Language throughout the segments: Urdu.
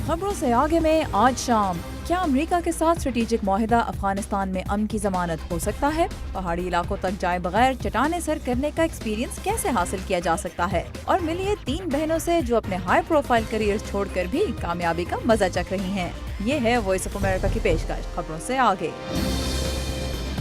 خبروں سے آگے میں آج شام، کیا امریکہ کے ساتھ اسٹریٹجک معاہدہ افغانستان میں امن کی ضمانت ہو سکتا ہے؟ پہاڑی علاقوں تک جائے بغیر چٹانیں سر کرنے کا ایکسپیرینس کیسے حاصل کیا جا سکتا ہے؟ اور ملیے 3 بہنوں سے جو اپنے ہائی پروفائل کیریئرز چھوڑ کر بھی کامیابی کا مزہ چکھ رہی ہیں۔ یہ ہے وائس آف امریکہ کی پیشکش خبروں سے آگے۔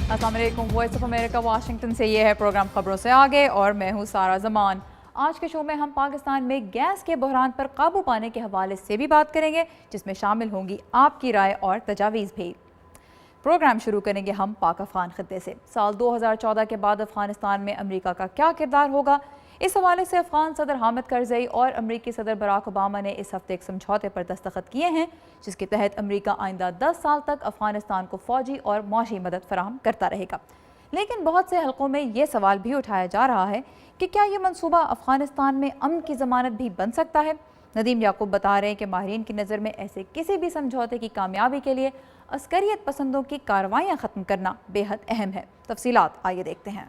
السلام علیکم، وائس آف امریکہ واشنگٹن سے یہ ہے پروگرام خبروں سے آگے اور میں ہوں سارا زمان۔ آج کے شو میں ہم پاکستان میں گیس کے بحران پر قابو پانے کے حوالے سے بھی بات کریں گے، جس میں شامل ہوں گی آپ کی رائے اور تجاویز بھی۔ پروگرام شروع کریں گے ہم پاک افغان خطے سے۔ سال 2014 کے بعد افغانستان میں امریکہ کا کیا کردار ہوگا؟ اس حوالے سے افغان صدر حامد کرزئی اور امریکی صدر براک اوباما نے اس ہفتے ایک سمجھوتے پر دستخط کیے ہیں، جس کے تحت امریکہ آئندہ 10 سال تک افغانستان کو فوجی اور معاشی مدد فراہم کرتا رہے گا۔ لیکن بہت سے حلقوں میں یہ سوال بھی اٹھایا جا رہا ہے کہ کیا یہ منصوبہ افغانستان میں امن کی ضمانت بھی بن سکتا ہے؟ ندیم یعقوب بتا رہے ہیں کہ ماہرین کی نظر میں ایسے کسی بھی سمجھوتے کی کامیابی کے لیے عسکریت پسندوں کی کارروائیاں ختم کرنا بے حد اہم ہے۔ تفصیلات آئیے دیکھتے ہیں۔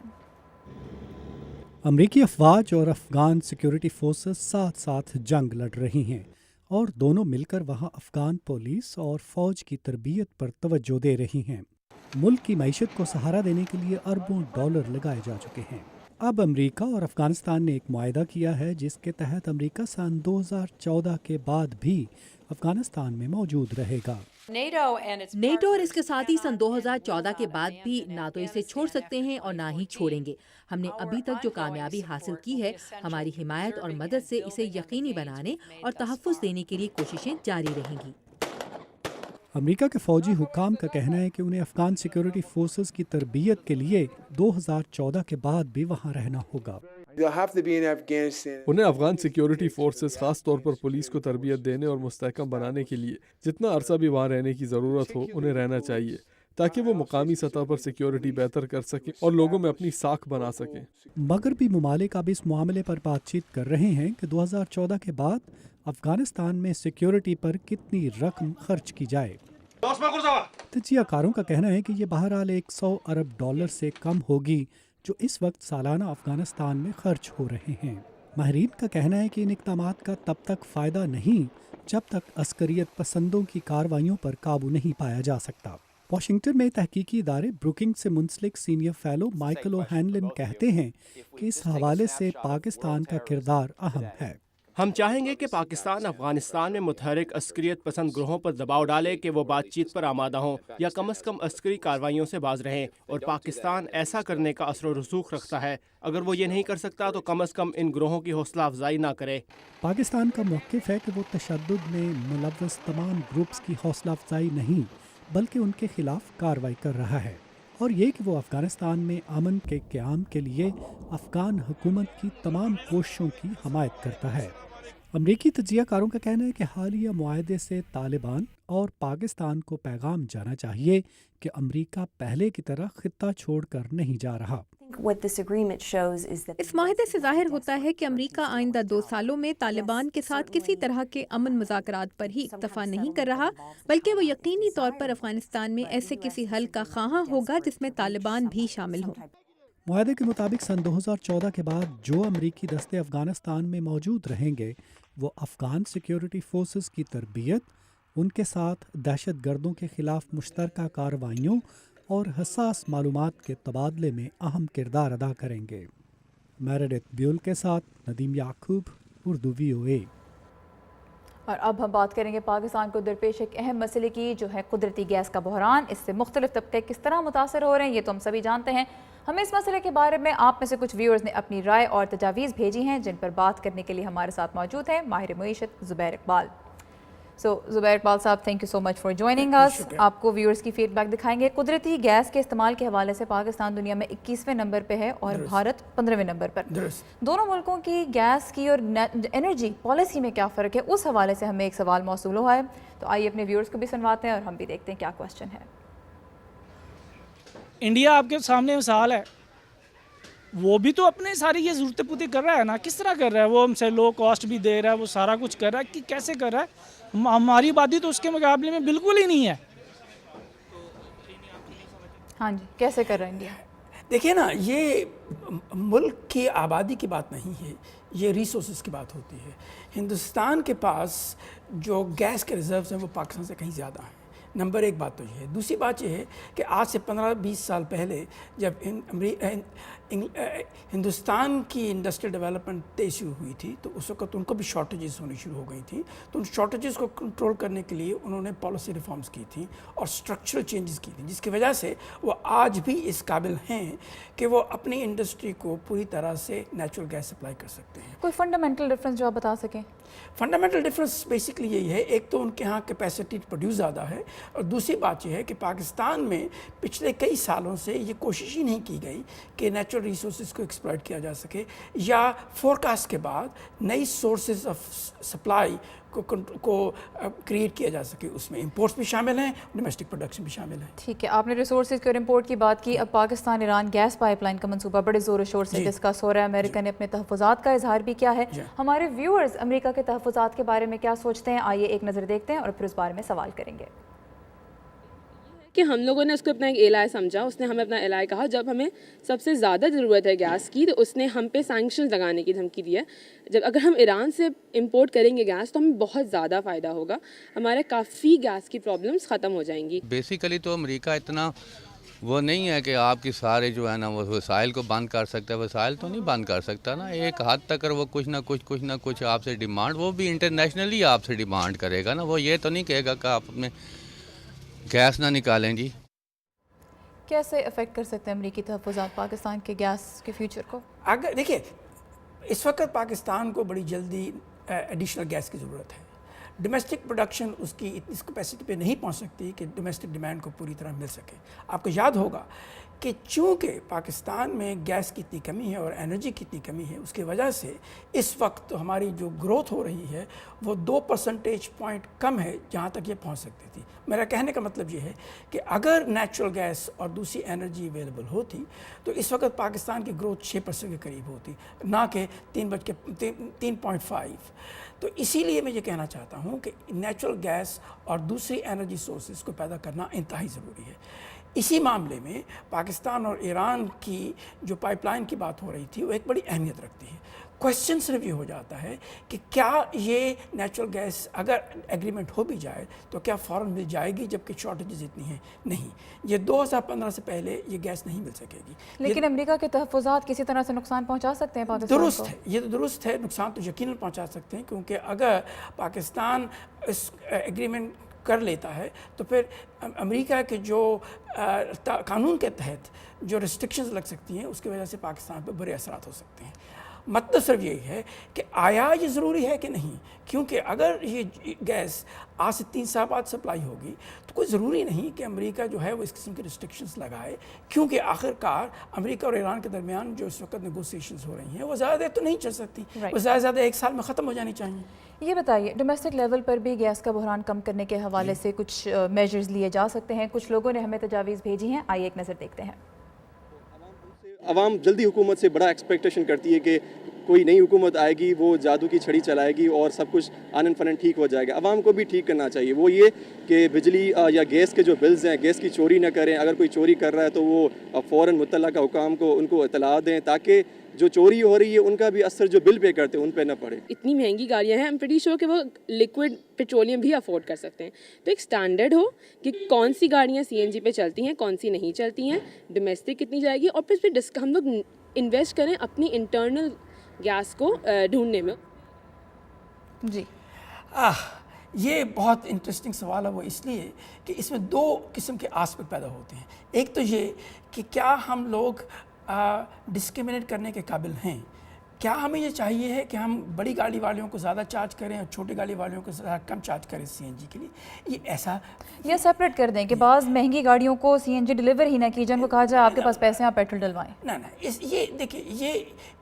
امریکی افواج اور افغان سیکیورٹی فورسز ساتھ ساتھ جنگ لڑ رہی ہیں اور دونوں مل کر وہاں افغان پولیس اور فوج کی تربیت پر توجہ دے رہی ہیں۔ ملک کی معیشت کو سہارا دینے کے لیے اربوں ڈالر لگائے جا چکے ہیں۔ اب امریکہ اور افغانستان نے ایک معاہدہ کیا ہے جس کے تحت امریکہ سن 2014 کے بعد بھی افغانستان میں موجود رہے گا۔ نیٹو اور اس کے ساتھی سن 2014 کے بعد بھی نہ تو اسے چھوڑ سکتے ہیں اور نہ ہی چھوڑیں گے۔ ہم نے ابھی تک جو کامیابی حاصل کی ہے، ہماری حمایت اور مدد سے اسے یقینی بنانے اور تحفظ دینے کے لیے کوششیں جاری رہیں گی۔ امریکہ کے فوجی حکام کا کہنا ہے کہ انہیں افغان سیکیورٹی فورسز کی تربیت کے لیے 2014 کے بعد بھی وہاں رہنا ہوگا۔ انہیں افغان سیکیورٹی فورسز خاص طور پر پولیس کو تربیت دینے اور مستحکم بنانے کے لیے جتنا عرصہ بھی وہاں رہنے کی ضرورت ہو انہیں رہنا چاہیے، تاکہ وہ مقامی سطح پر سیکیورٹی بہتر کر سکیں اور لوگوں میں اپنی ساکھ بنا سکیں۔ مغربی ممالک اب اس معاملے پر بات چیت کر رہے ہیں کہ 2014 کے بعد افغانستان میں سیکیورٹی پر کتنی رقم خرچ کی جائے۔ تجزیہ کاروں کا کہنا ہے کہ یہ بہرحال 100 ارب ڈالر سے کم ہوگی جو اس وقت سالانہ افغانستان میں خرچ ہو رہے ہیں۔ ماہرین کا کہنا ہے کہ ان اقدامات کا تب تک فائدہ نہیں جب تک عسکریت پسندوں کی کارروائیوں پر قابو نہیں پایا جا سکتا۔ واشنگٹن میں تحقیقی ادارے بروکنگ سے منسلک سینئر فیلو مائیکل او ہینلن کہتے ہیں کہ اس حوالے سے پاکستان کا کردار اہم ہے۔ ہم چاہیں گے کہ پاکستان افغانستان میں متحرک عسکریت پسند گروہوں پر دباؤ ڈالے کہ وہ بات چیت پر آمادہ ہوں یا کم از کم عسکری کارروائیوں سے باز رہیں، اور پاکستان ایسا کرنے کا اثر و رسوخ رکھتا ہے۔ اگر وہ یہ نہیں کر سکتا تو کم از کم ان گروہوں کی حوصلہ افزائی نہ کرے۔ پاکستان کا موقف ہے کہ وہ تشدد میں ملوث تمام گروپس کی حوصلہ افزائی نہیں بلکہ ان کے خلاف کارروائی کر رہا ہے، اور یہ کہ وہ افغانستان میں امن کے قیام کے لیے افغان حکومت کی تمام کوششوں کی حمایت کرتا ہے۔ امریکی تجزیہ کاروں کا کہنا ہے کہ حالیہ معاہدے سے طالبان اور پاکستان کو پیغام جانا چاہیے کہ امریکہ پہلے کی طرح خطہ چھوڑ کر نہیں جا رہا۔ اس معاہدے سے ظاہر ہوتا ہے کہ امریکہ آئندہ 2 سالوں میں طالبان کے ساتھ کسی طرح کے امن مذاکرات پر ہی اکتفا نہیں کر رہا، بلکہ وہ یقینی طور پر افغانستان میں ایسے کسی حل کا خواہاں ہوگا جس میں طالبان بھی شامل ہوں۔ معاہدے کے مطابق سن 2014 کے بعد جو امریکی دستے افغانستان میں موجود رہیں گے وہ افغان سیکیورٹی فورسز کی تربیت، ان کے ساتھ دہشت گردوں کے خلاف مشترکہ کارروائیوں اور حساس معلومات کے تبادلے میں اہم کردار ادا کریں گے۔ میریڈتھ بیول کے ساتھ ندیم یعقوب، اردو VOA۔ اور اب ہم بات کریں گے پاکستان کو درپیش ایک اہم مسئلے کی، جو ہے قدرتی گیس کا بحران۔ اس سے مختلف طبقے کس طرح متاثر ہو رہے ہیں یہ تو ہم سبھی جانتے ہیں۔ ہمیں اس مسئلے کے بارے میں آپ میں سے کچھ ویورز نے اپنی رائے اور تجاویز بھیجی ہیں، جن پر بات کرنے کے لیے ہمارے ساتھ موجود ہیں ماہر معیشت زبیر اقبال۔ زبیر اقبال صاحب، thank you so much for joining us. آپ کو ویورز کی فیڈ بیک دکھائیں گے۔ قدرتی گیس کے استعمال کے حوالے سے پاکستان دنیا میں 21ویں نمبر پہ ہے اور بھارت 15ویں نمبر پر۔ دونوں ملکوں کی گیس کی اور انرجی پالیسی میں کیا فرق ہے، اس حوالے سے ہمیں ایک سوال موصول ہوا ہے، تو آئیے اپنے ویورز کو بھی سنواتے ہیں اور ہم بھی دیکھتے ہیں کیا کوشچن ہے۔ انڈیا آپ کے سامنے مثال ہے، وہ بھی تو اپنے ساری یہ ضرورتیں پوری کر رہا ہے نا۔ کس طرح کر رہا ہے؟ وہ ہم سے لو کاسٹ بھی دے رہا ہے، وہ سارا کچھ کر رہا ہے کہ کیسے کر رہا ہے؟ ہماری آبادی تو اس کے مقابلے میں بالکل ہی نہیں ہے۔ ہاں جی، کیسے کر رہا ہے انڈیا؟ دیکھیے نا، یہ ملک کی آبادی کی بات نہیں ہے، یہ ریسورسز کی بات ہوتی ہے. ہندوستان کے پاس جو گیس کے ریزروز ہیں وہ پاکستان سے کہیں زیادہ ہیں. نمبر ایک بات تو یہ ہے. دوسری بات یہ ہے کہ آج سے 15-20 سال پہلے جب ہندوستان کی انڈسٹریل ڈیولپمنٹ تیز شروع ہوئی تھی تو اس وقت ان کو بھی شارٹیجز ہونی شروع ہو گئی تھیں. تو ان شارٹیجز کو کنٹرول کرنے کے لیے انہوں نے پالیسی ریفارمز کی تھیں اور اسٹرکچرل چینجز کی تھیں، جس کی وجہ سے وہ آج بھی اس قابل ہیں کہ وہ اپنی انڈسٹری کو پوری طرح سے نیچرل گیس سپلائی کر سکتے ہیں. کوئی فنڈامنٹل ڈفرینس جو آپ بتا سکیں؟ فنڈامنٹل ڈفرینس بیسکلی یہی ہے. ایک تو ان کے ہاں کیپیسٹی پروڈیوس زیادہ ہے، اور دوسری بات یہ ہے کہ پاکستان میں پچھلے کئی سالوں سے یہ کوشش ہی نہیں کی گئی کہ نیچرل ریسورسز کو ایکسپلائٹ کیا جا سکے یا فورکاسٹ کے بعد نئی سورسز آف سپلائی کو کریٹ کیا جا سکے. اس میں امپورٹس بھی شامل ہیں، ڈومیسٹک پروڈکشن بھی شامل ہے. ٹھیک ہے، آپ نے ریسورسز کے اور امپورٹ کی بات کی. اب Pakistan Iran gas pipeline کا منصوبہ بڑے زور و شور سے ڈسکس ہو رہا ہے. امریکہ نے اپنے تحفظات کا اظہار بھی کیا ہے. ہمارے ویورز امریکہ کے تحفظات کے بارے میں کیا سوچتے ہیں؟ آئیے ایک نظر دیکھتے ہیں اور پھر اس بارے میں سوال کریں گے. کہ ہم لوگوں نے اس کو اپنا ایک الائے سمجھا، اس نے ہمیں اپنا الائے کہا. جب ہمیں سب سے زیادہ ضرورت ہے گیس کی تو اس نے ہم پہ سینکشنز لگانے کی دھمکی دی ہے. جب اگر ہم ایران سے امپورٹ کریں گے گیس تو ہمیں بہت زیادہ فائدہ ہوگا، ہمارے کافی گیس کی پرابلمس ختم ہو جائیں گی. بیسیکلی تو امریکہ اتنا وہ نہیں ہے کہ آپ کی سارے جو ہے نا وہ وسائل کو بند کر سکتا ہے. وسائل تو نہیں بند کر سکتا نا. ایک حد تک وہ کچھ نہ کچھ آپ سے ڈیمانڈ، وہ بھی انٹرنیشنلی آپ سے ڈیمانڈ کرے گا نا. وہ یہ تو نہیں کہے گا کہ آپ اپنے گیس نہ نکالیں جی. کیسے افیکٹ کر سکتے ہیں امریکی تحفظات پاکستان کے گیس کے فیوچر کو؟ اگر دیکھیے، اس وقت پاکستان کو بڑی جلدی ایڈیشنل گیس کی ضرورت ہے. ڈومیسٹک پروڈکشن اس کی اس کیپیسٹی پہ نہیں پہنچ سکتی کہ ڈومیسٹک ڈیمانڈ کو پوری طرح مل سکے. آپ کو یاد ہوگا کہ چونکہ پاکستان میں گیس کی اتنی کمی ہے اور انرجی کی اتنی کمی ہے، اس کی وجہ سے اس وقت ہماری جو گروتھ ہو رہی ہے وہ 2% کم ہے جہاں تک یہ پہنچ سکتی تھی. میرا کہنے کا مطلب یہ ہے کہ اگر نیچرل گیس اور دوسری انرجی اویلیبل ہوتی تو اس وقت پاکستان کی گروتھ 6% کے قریب ہوتی، نہ کہ 3.5. تو اسی لیے میں یہ کہنا چاہتا ہوں کہ نیچرل گیس اور دوسری انرجی سورسز کو پیدا کرنا انتہائی ضروری ہے. اسی معاملے میں پاکستان اور ایران کی جو پائپ لائن کی بات ہو رہی تھی وہ ایک بڑی اہمیت رکھتی ہے. کوشچن صرف یہ ہو جاتا ہے کہ کیا یہ نیچرل گیس اگر ایگریمنٹ ہو بھی جائے تو کیا فوراً مل جائے گی، جبکہ شارٹیجز اتنی ہیں نہیں. یہ 2015 سے پہلے یہ گیس نہیں مل سکے گی. لیکن امریکہ کے تحفظات کسی طرح سے نقصان پہنچا سکتے ہیں پاکستان کو؟ درست ہے، یہ تو درست ہے، نقصان تو یقیناً پہنچا سکتے ہیں، کیونکہ اگر پاکستان اس ایگریمنٹ کر لیتا ہے تو پھر امریکہ کے جو قانون کے تحت جو ریسٹرکشنز لگ سکتی ہیں اس کی وجہ سے پاکستان پہ برے اثرات ہو سکتے ہیں. مطلب صرف یہی ہے کہ آیا یہ ضروری ہے کہ نہیں، کیونکہ اگر یہ گیس آج سے 3 سال بعد سپلائی ہوگی تو کوئی ضروری نہیں کہ امریکہ جو ہے وہ اس قسم کی ریسٹرکشنز لگائے، کیونکہ آخر کار امریکہ اور ایران کے درمیان جو اس وقت نیگوسیشنز ہو رہی ہیں وہ زیادہ دیر تو نہیں چل سکتی، وہ زیادہ سے زیادہ 1 سال میں ختم ہو جانی چاہیے. یہ بتائیے، ڈومیسٹک لیول پر بھی گیس کا بحران کم کرنے کے حوالے سے کچھ میجرز لیے جا سکتے ہیں. کچھ لوگوں نے ہمیں تجاویز بھیجی ہیں، آئیے ایک نظر دیکھتے ہیں. عوام جلدی حکومت سے بڑا ایکسپیکٹیشن کرتی ہے کہ کوئی نئی حکومت آئے گی، وہ جادو کی چھڑی چلائے گی اور سب کچھ آنن فنن ٹھیک ہو جائے گا. عوام کو بھی ٹھیک کرنا چاہیے. وہ یہ کہ بجلی یا گیس کے جو بلز ہیں گیس کی چوری نہ کریں. اگر کوئی چوری کر رہا ہے تو وہ فوراً متعلقہ حکام کو ان کو اطلاع دیں تاکہ جو چوری ہو رہی ہے ان کا بھی اثر جو بل پے کرتے ہیں ان پہ نہ پڑے. اتنی مہنگی گاڑیاں ہیں، ایم پریٹی شیور کہ وہ لیکوڈ پیٹرولیم بھی افورڈ کر سکتے ہیں. تو ایک سٹینڈرڈ ہو کہ کون سی گاڑیاں CNG پہ چلتی ہیں، کون سی نہیں چلتی ہیں، ڈومیسٹک کتنی جائے گی، اور پھر ہم لوگ انویسٹ کریں اپنی انٹرنل گیس کو ڈھونڈنے میں. جی یہ بہت انٹرسٹنگ سوال ہے. وہ اس لیے کہ اس میں 2 قسم کے آسپیکٹ پیدا ہوتے ہیں. ایک تو یہ کہ کیا ہم لوگ ڈسکریمنیٹ کرنے کے قابل ہیں. کیا ہمیں یہ چاہیے ہے کہ ہم بڑی گاڑی والوں کو زیادہ چارج کریں اور چھوٹی گاڑی والوں کو زیادہ کم چارج کریں CNG کے لیے؟ یہ ایسا یا سیپریٹ کر دیں کہ بعض مہنگی گاڑیوں کو CNG ڈلیور ہی نہ کی جائے، ان کو کہا جائے آپ کے پاس پیسے ہیں آپ پیٹرول ڈلوائیں. نہ یہ دیکھیں،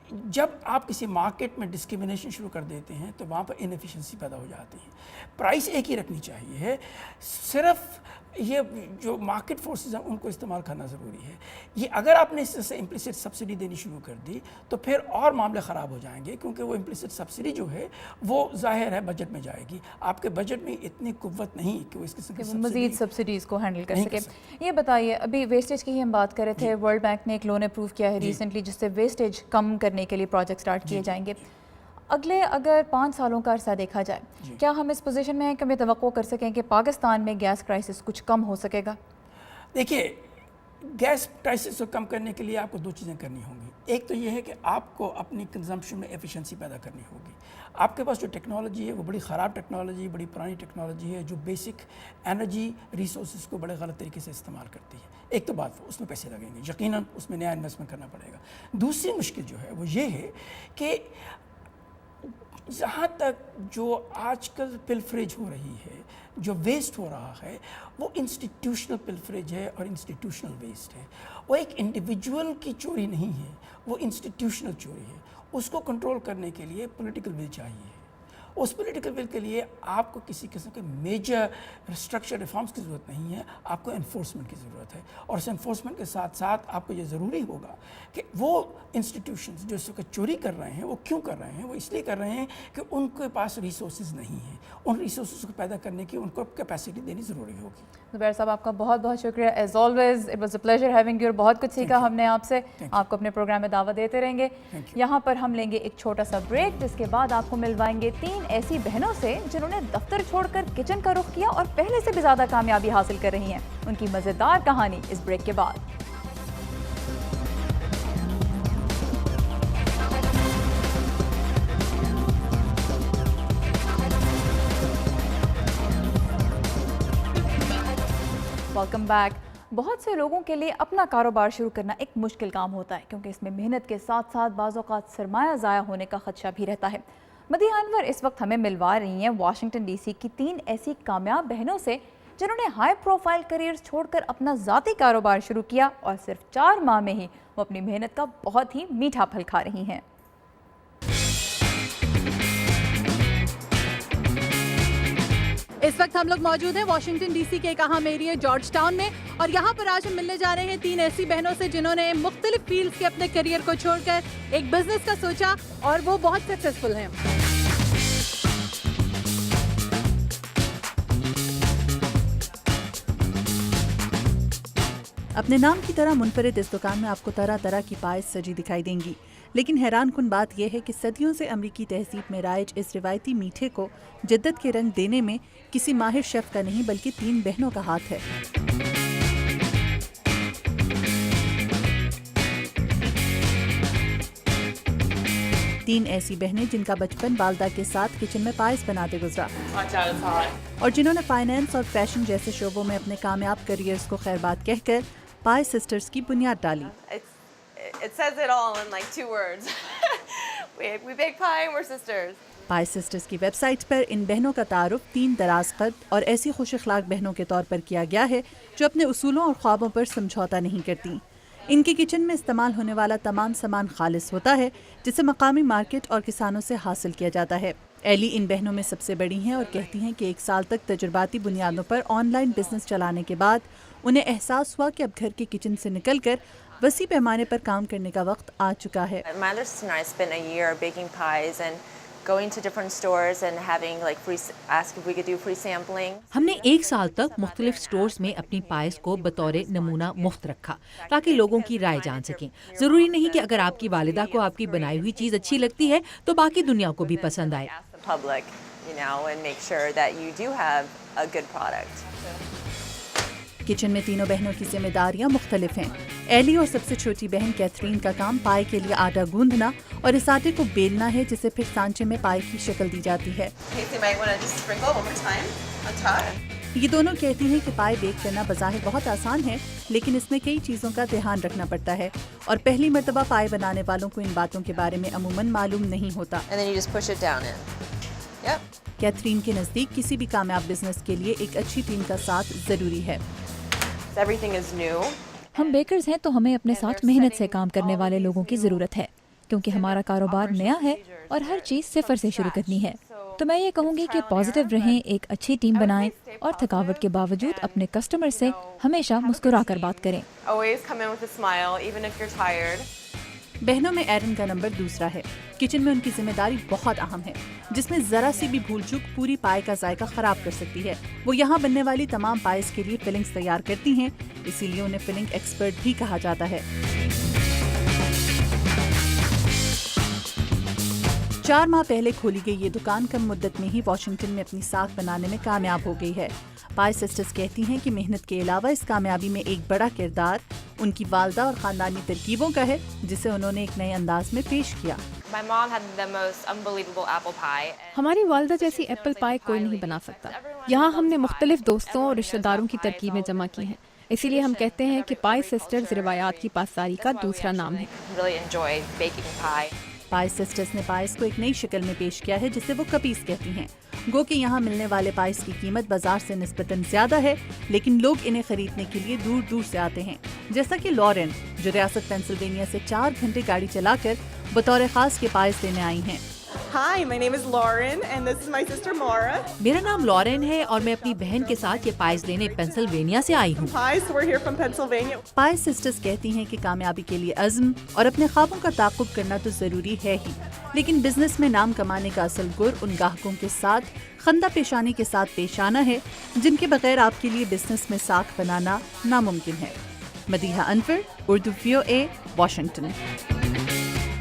جب آپ کسی مارکیٹ میں ڈسکریمنیشن شروع کر دیتے ہیں تو وہاں پر انیفیشنسی پیدا ہو جاتی ہے. پرائس ایک ہی رکھنی چاہیے, صرف یہ جو مارکیٹ فورسز ہیں ان کو استعمال کرنا ضروری ہے. یہ اگر آپ نے اس سے امپلیسٹ سبسڈی دینی شروع کر دی تو پھر اور معاملے خراب ہو جائیں گے, کیونکہ وہ امپلیسٹ سبسڈی جو ہے وہ ظاہر ہے بجٹ میں جائے گی. آپ کے بجٹ میں اتنی قوت نہیں کہ وہ اس قسم کی مزید سبسڈیز کو ہینڈل کر سکے. یہ بتائیے, ابھی ویسٹیج کی ہی ہم بات کر رہے تھے, ورلڈ بینک نے ایک لون اپروو کیا ہے ریسنٹلی جس سے ویسٹیج کم کرنے کے لیے پروجیکٹ سٹارٹ کیے جائیں گے. اگلے اگر 5 سالوں کا عرصہ دیکھا جائے, کیا ہم اس پوزیشن میں ہیں کہ ہم یہ توقع کر سکیں کہ پاکستان میں گیس کرائسس کچھ کم ہو سکے گا؟ دیکھیے, گیس کرائسس کو کم کرنے کے لیے آپ کو 2 چیزیں کرنی ہوں گی. ایک تو یہ ہے کہ آپ کو اپنی کنزمپشن میں ایفیشنسی پیدا کرنی ہوگی. آپ کے پاس جو ٹیکنالوجی ہے وہ بڑی خراب ٹیکنالوجی, بڑی پرانی ٹیکنالوجی ہے جو بیسک انرجی ریسورسز کو بڑے غلط طریقے سے استعمال کرتی ہے. ایک تو بات اس میں پیسے لگیں گے, یقیناً اس میں نیا انویسٹمنٹ کرنا پڑے گا. دوسری مشکل جو ہے وہ یہ ہے کہ جہاں تک جو آج کل پلفریج ہو رہی ہے, جو ویسٹ ہو رہا ہے, وہ انسٹیٹیوشنل پلفریج ہے اور انسٹیٹیوشنل ویسٹ ہے. وہ ایک انڈیویجول کی چوری نہیں ہے, وہ انسٹیٹیوشنل چوری ہے. اس کو کنٹرول کرنے کے لیے پولیٹیکل ول چاہیے. اس پولیٹیکل ول کے لیے آپ کو کسی قسم کے میجر اسٹرکچر ریفارمز کی ضرورت نہیں ہے, آپ کو انفورسمنٹ کی ضرورت ہے. اور اس انفورسمنٹ کے ساتھ ساتھ آپ کو یہ ضروری ہوگا کہ وہ انسٹیٹیوشنز جو اس وقت چوری کر رہے ہیں وہ کیوں کر رہے ہیں؟ وہ اس لیے کر رہے ہیں کہ ان کے پاس ریسورسز نہیں ہیں. ان ریسورسز کو پیدا کرنے کی ان کو کیپیسٹی دینی ضروری ہوگی. زبیر صاحب, آپ کا بہت بہت شکریہ. As always it was a pleasure having you. بہت کچھ سیکھا ہم نے آپ سے. آپ کو اپنے پروگرام میں دعوت دیتے رہیں گے. یہاں پر ہم لیں گے ایک چھوٹا سا بریک, جس کے بعد آپ کو ملوائیں گے 3 ایسی بہنوں سے جنہوں نے دفتر چھوڑ کر کچن کا رخ کیا اور پہلے سے بھی زیادہ کامیابی حاصل کر رہی ہیں. ان کی مزیدار کہانی اس بریک کے بعد. Welcome back. بہت سے لوگوں کے لیے اپنا کاروبار شروع کرنا ایک مشکل کام ہوتا ہے, کیونکہ اس میں محنت کے ساتھ ساتھ بعض اوقات سرمایہ ضائع ہونے کا خدشہ بھی رہتا ہے. مدیحہ انور اس وقت ہمیں ملوا رہی ہیں واشنگٹن ڈی سی کی 3 ایسی کامیاب بہنوں سے جنہوں نے ہائی پروفائل کیریئرز چھوڑ کر اپنا ذاتی کاروبار شروع کیا, اور صرف 4 ماہ میں ہی وہ اپنی محنت کا بہت ہی میٹھا پھل کھا رہی ہیں. اس وقت ہم لوگ موجود ہیں واشنگٹن ڈی سی کے ایک اہم ایریا جارج ٹاؤن میں, اور یہاں پر آج ہم ملنے جا رہے ہیں 3 ایسی بہنوں سے جنہوں نے مختلف فیلڈز کے اپنے کیریئر کو چھوڑ کر ایک بزنس کا سوچا اور وہ بہت سکسیسفل ہیں. اپنے نام کی طرح منفرد اس دکان میں آپ کو طرح طرح کی پائز سجی دکھائی دیں گی, لیکن حیران کن بات یہ ہے کہ صدیوں سے امریکی تہذیب میں رائج اس روایتی میٹھے کو جدت کے رنگ دینے میں کسی ماہر شیف کا نہیں بلکہ 3 بہنوں کا ہاتھ ہے. تین ایسی بہنیں جن کا بچپن والدہ کے ساتھ کچن میں پائز بناتے گزرا, اور جنہوں نے فائنانس اور فیشن جیسے شعبوں میں اپنے کامیاب کیریئرز کو خیر بات کہہ کر پائز سسٹرز کی بنیاد ڈالی. پائز سسٹرز کی ویب سائٹ پر ان بہنوں کا تعارف 3 دراز قد اور ایسی خوش اخلاق بہنوں کے طور پر کیا گیا ہے جو اپنے اصولوں اور خوابوں پر سمجھوتا نہیں کرتی. ان کے کچن میں استعمال ہونے والا تمام سامان خالص ہوتا ہے, جسے مقامی مارکیٹ اور کسانوں سے حاصل کیا جاتا ہے. ایلی ان بہنوں میں سب سے بڑی ہیں اور کہتی ہیں کہ 1 سال تک تجرباتی بنیادوں پر آن لائن بزنس چلانے کے بعد انہیں احساس ہوا کہ اب گھر کے کچن سے نکل کر وسیع پیمانے پر کام کرنے کا وقت آ چکا ہے. ہم نے 1 سال تک مختلف سٹورز میں اپنی پائز کو بطور نمونہ مفت رکھا تاکہ لوگوں کی رائے جان سکیں. ضروری نہیں کہ اگر آپ کی والدہ کو آپ کی بنائی ہوئی چیز اچھی لگتی ہے تو باقی دنیا کو بھی پسند آئے. کچن میں تینوں بہنوں کی ذمہ داریاں مختلف ہیں. ایلی اور سب سے چھوٹی بہن کیتھرین کا کام پائے کے لیے آٹا گوندھنا اور اس آٹے کو بیلنا ہے, جسے پھر سانچے میں پائے کی شکل دی جاتی ہے. یہ دونوں کہتی ہیں کہ پائے بیک کرنا بظاہر بہت آسان ہے, لیکن اس میں کئی چیزوں کا دھیان رکھنا پڑتا ہے, اور پہلی مرتبہ پائے بنانے والوں کو ان باتوں کے بارے میں عموماً معلوم نہیں ہوتا. کیتھرین کے نزدیک کسی بھی کامیاب بزنس کے لیے ایک اچھی ٹیم کا ساتھ ضروری ہے. ہم بیکرز ہیں تو ہمیں اپنے ساتھ محنت سے کام کرنے والے لوگوں کی ضرورت ہے. کیونکہ ہمارا کاروبار نیا ہے اور ہر چیز صفر سے شروع کرنی ہے. تو میں یہ کہوں گی کہ پازیٹیو رہیں، ایک اچھی ٹیم بنائیں اور تھکاوٹ کے باوجود اپنے کسٹمر سے ہمیشہ مسکرا کر بات کریں. بہنوں میں ایرن کا نمبر دوسرا ہے. کچن میں ان کی ذمہ داری بہت اہم ہے، جس میں ذرا سی بھی بھول چوک پوری پائے کا ذائقہ خراب کر سکتی ہے. وہ یہاں بننے والی تمام پائز کے لیے فلنگز تیار کرتی ہیں، اسی لیے انہیں فلنگ ایکسپرٹ بھی کہا جاتا ہے. 4 ماہ پہلے کھولی گئی یہ دکان کم مدت میں ہی واشنگٹن میں اپنی ساکھ بنانے میں کامیاب ہو گئی ہے. پائے سسٹرز کہتی ہیں کہ محنت کے علاوہ اس کامیابی میں ایک بڑا کردار ان کی والدہ اور خاندانی ترکیبوں کا ہے، جسے انہوں نے ایک نئے انداز میں پیش کیا. ہماری والدہ جیسی ایپل پائی کوئی نہیں بنا سکتا. یہاں ہم نے مختلف دوستوں اور رشتہ داروں کی ترکیبیں جمع کی ہیں، اسی لیے ہم کہتے ہیں کہ پائی سسٹرز روایات کی پاسداری کا دوسرا نام ہے. پائے سسٹرز نے پائز کو ایک نئی شکل میں پیش کیا ہے، جسے وہ کپیز کہتی ہیں. گو کہ یہاں ملنے والے پائز کی قیمت بازار سے نسبتاً زیادہ ہے، لیکن لوگ انہیں خریدنے کے لیے دور دور سے آتے ہیں، جیسا کہ لارن، جو ریاست پینسلوینیا سے 4 گھنٹے گاڑی چلا کر بطور خاص کے پائز لینے آئی ہیں. Hi, my name is Lauren and this is my sister Mara. میرا نام لارن ہے اور میں اپنی بہن کے ساتھ یہ پائز لینے پینسلوینیا سے آئی ہوں. Hi, so we're here from Pennsylvania. Pies sisters کہتی ہیں کہ کامیابی کے لیے عزم اور اپنے خوابوں کا تعاقب کرنا تو ضروری ہے ہی، لیکن بزنس میں نام کمانے کا اصل گر ان گاہکوں کے ساتھ خندہ پیشانی کے ساتھ پیش آنا ہے، جن کے بغیر آپ کے لیے بزنس میں ساکھ بنانا ناممکن ہے. مدیحہ انور، اردو VOA، واشنگٹن.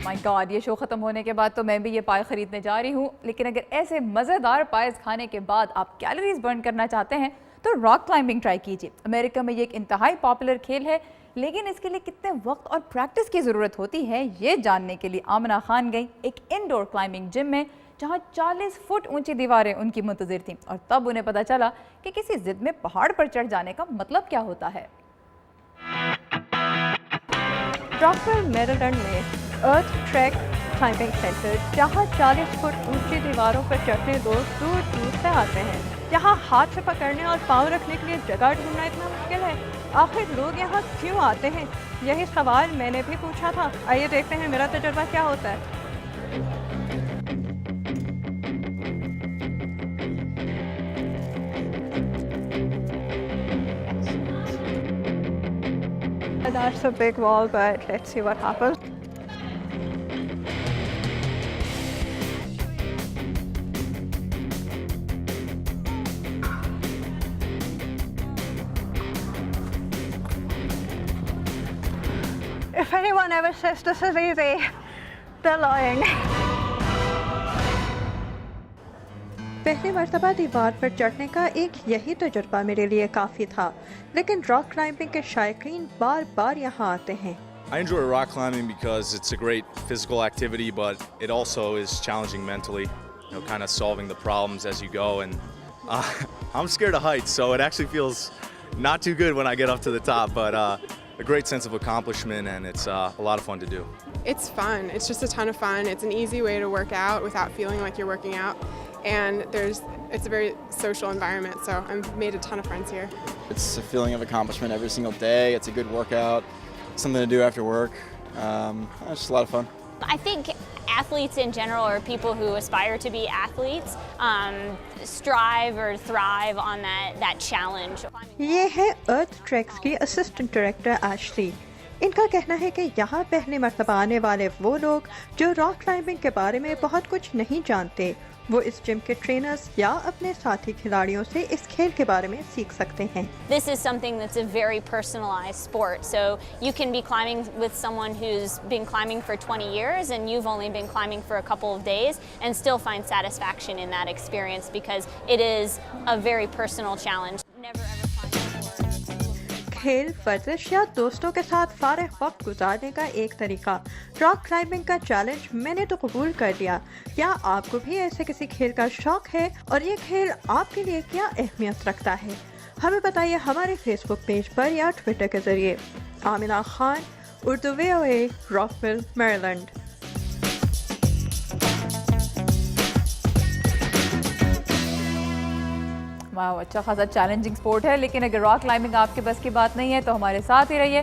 مائی گاڈ، یہ شو ختم ہونے کے بعد تو میں بھی یہ پائے خریدنے جا رہی ہوں، لیکن اگر ایسے مزیدار پائز کھانے کے بعد آپ کیلوریز برن کرنا چاہتے ہیں تو راک کلائمبنگ ٹرائی کیجیے. امریکہ میں یہ ایک انتہائی پاپولر کھیل ہے، لیکن اس کے لیے کتنے وقت اور پریکٹس کی ضرورت ہوتی ہے یہ جاننے کے لیے آمنہ خان گئی ایک انڈور کلائمبنگ جم میں، جہاں 40 فٹ اونچی دیواریں ان کی منتظر تھیں، اور تب انہیں پتہ چلا کہ کسی ضد میں پہاڑ پر چڑھ جانے کا مطلب کیا ہوتا ہے. ڈاکٹر میریلینڈ میں ارتھ ٹریک کلائمبنگ سینٹر، جہاں 40 فٹ اونچی دیواروں پر چڑھنے لوگ دور دور سے آتے ہیں. یہاں ہاتھ سے پکڑنے اور پاؤں رکھنے کے لیے جگہ ڈھونڈنا اتنا مشکل ہے. آخر لوگ یہاں کیوں آتے ہیں؟ یہی سوال میں نے بھی پوچھا تھا. آئیے دیکھتے ہیں میرا تجربہ کیا ہوتا ہے. That's a big wall, but let's see what happens. If anyone ever says this is easy, they're lying. پہلی مرتبہ دیوار پر چڑھنے کا ایک یہی تجربہ میرے لیے کافی تھا، لیکن راک کلائمبنگ کے شائقین بار بار یہاں آتے ہیں. I enjoy rock climbing because it's a great physical activity, but it also is challenging mentally, you know, kind of solving the problems as you go. And I'm scared of heights, so it actually feels not too good when I get up to the top, but a great sense of accomplishment, and it's a lot of fun to do. It's fun. It's just a ton of fun. It's an easy way to work out without feeling like you're working out. And it's a very social environment, so I've made a ton of friends here. It's a feeling of accomplishment every single day. It's a good workout, something to do after work. It's just a lot of fun. I think athletes in general, or people who aspire to be athletes, strive or thrive on that challenge. یہ ہے ارتھ ٹریکس کی اسسٹنٹ ڈائریکٹر ایشلی. ان کا کہنا ہے کہ یہاں پہلی مرتبہ آنے والے وہ لوگ جو راک کلائمبنگ کے بارے میں بہت کچھ نہیں جانتے، وہ اس جم کے ٹرینرز یا اپنے ساتھی کھلاڑیوں سے اس کھیل کے بارے میں سیکھ سکتے ہیں. This is something that's a very personalized sport. So you can be climbing with someone who's been climbing for 20 years and you've only been climbing for a couple of days and still find satisfaction in that experience because it is a very personal challenge. Never ever کھیل، ورزش یا دوستوں کے ساتھ فارغ وقت گزارنے کا ایک طریقہ. راک کلائمبنگ کا چیلنج میں نے تو قبول کر لیا. کیا آپ کو بھی ایسے کسی کھیل کا شوق ہے اور یہ کھیل آپ کے لیے کیا اہمیت رکھتا ہے؟ ہمیں بتائیے ہمارے فیس بک پیج پر یا ٹویٹر کے ذریعے. آمنہ خان، اردو VOA، راکویل، میریلینڈ. واو، اچھا خاصا چیلنجنگ سپورٹ ہے، لیکن اگر راک کلائمبنگ آپ کے بس کی بات نہیں ہے تو ہمارے ساتھ ہی رہیے.